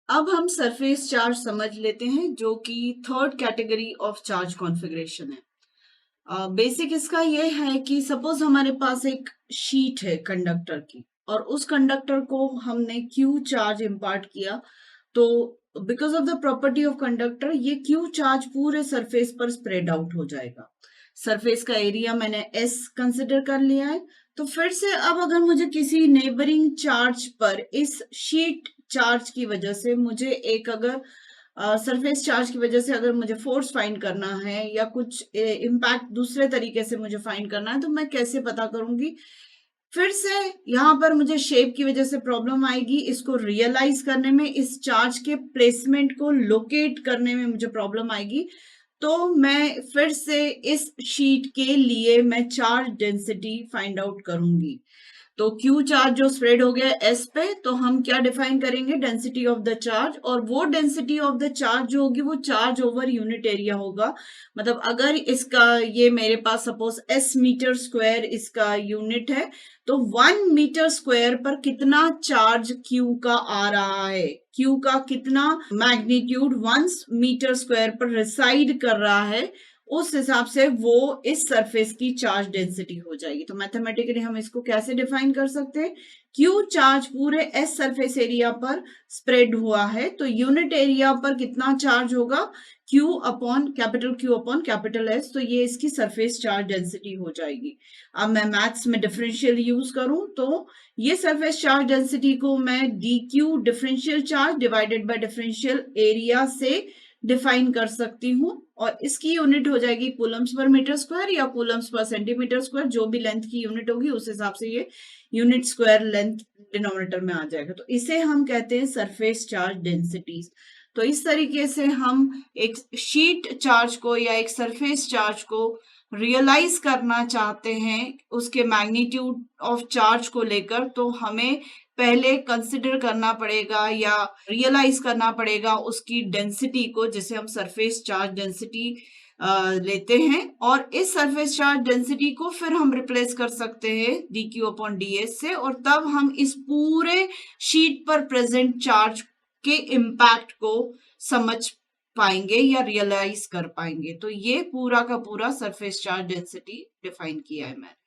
अब हम surface charge समझ लेते हैं जो कि third category of charge configuration है। बेसिक इसका ये है कि सपोज हमारे पास एक शीट है कंडक्टर की और उस कंडक्टर को हमने क्यू चार्ज इंपार्ट किया, तो because of the property of conductor ये क्यू चार्ज पूरे सरफेस पर स्प्रेड आउट हो जाएगा। सरफेस का एरिया मैंने एस कंसिडर कर लिया है। तो फिर से अब अगर मुझे किसी नेबरिंग चार्ज पर इस शीट चार्ज की वजह से मुझे एक अगर सरफेस चार्ज की वजह से अगर मुझे फोर्स फाइंड करना है या कुछ इम्पैक्ट दूसरे तरीके से मुझे फाइंड करना है, तो मैं कैसे पता करूंगी? फिर से यहाँ पर मुझे शेप की वजह से प्रॉब्लम आएगी, इसको रियलाइज करने में, इस चार्ज के प्लेसमेंट को लोकेट करने में मुझे प्रॉब्लम आएगी। तो मैं फिर से इस शीट के लिए मैं चार्ज डेंसिटी फाइंड आउट करूंगी। तो क्यू चार्ज जो स्प्रेड हो गया एस पे, तो हम क्या डिफाइन करेंगे? Density of the charge. और वो डेंसिटी ऑफ द चार्ज जो होगी वो चार्ज ओवर यूनिट एरिया होगा। मतलब अगर इसका ये मेरे पास सपोज एस मीटर स्क्वायर इसका यूनिट है, तो 1 मीटर स्क्वायर पर कितना चार्ज क्यू का आ रहा है, क्यू का कितना मैग्नीट्यूड 1 मीटर स्क्वायर पर रिसाइड कर रहा है, उस हिसाब से वो इस सरफेस की चार्ज डेंसिटी हो जाएगी। तो मैथमेटिकली हम इसको कैसे डिफाइन कर सकते हैं? क्यू चार्ज पूरे एस सरफेस एरिया पर स्प्रेड हुआ है, तो यूनिट एरिया पर कितना चार्ज होगा? Q upon capital S. तो ये इसकी सरफेस चार्ज डेंसिटी हो जाएगी। अब मैं मैथ्स में डिफरेंशियल यूज करूं तो ये सरफेस चार्ज डेंसिटी को मैं D Q differential charge divided by differential area से डिफाइन कर सकती हूँ, और इसकी यूनिट हो जाएगी कूलम्स पर मीटर स्क्वायर या कूलम्स पर सेंटीमीटर स्क्वायर, जो भी लेंथ की यूनिट होगी उस हिसाब से ये यूनिट स्क्वायर लेंथ डिनोमिनेटर में आ जाएगा। तो इसे हम कहते हैं सरफेस चार्ज डेंसिटीज। तो इस तरीके से हम एक शीट चार्ज को या एक सरफेस चार्ज को रियलाइज करना चाहते हैं उसके मैग्नीट्यूड ऑफ चार्ज को लेकर, तो हमें पहले कंसिडर करना पड़ेगा या रियलाइज करना पड़ेगा उसकी डेंसिटी को, जिसे हम सरफेस चार्ज डेंसिटी लेते हैं। और इस सरफेस चार्ज डेंसिटी को फिर हम रिप्लेस कर सकते हैं D Q upon D S से, और तब हम इस पूरे शीट पर प्रेजेंट चार्ज के इम्पैक्ट को समझ पाएंगे या रियलाइज कर पाएंगे। तो ये पूरा का पूरा सरफेस चार्ज डेंसिटी डिफाइन किया है मैंने।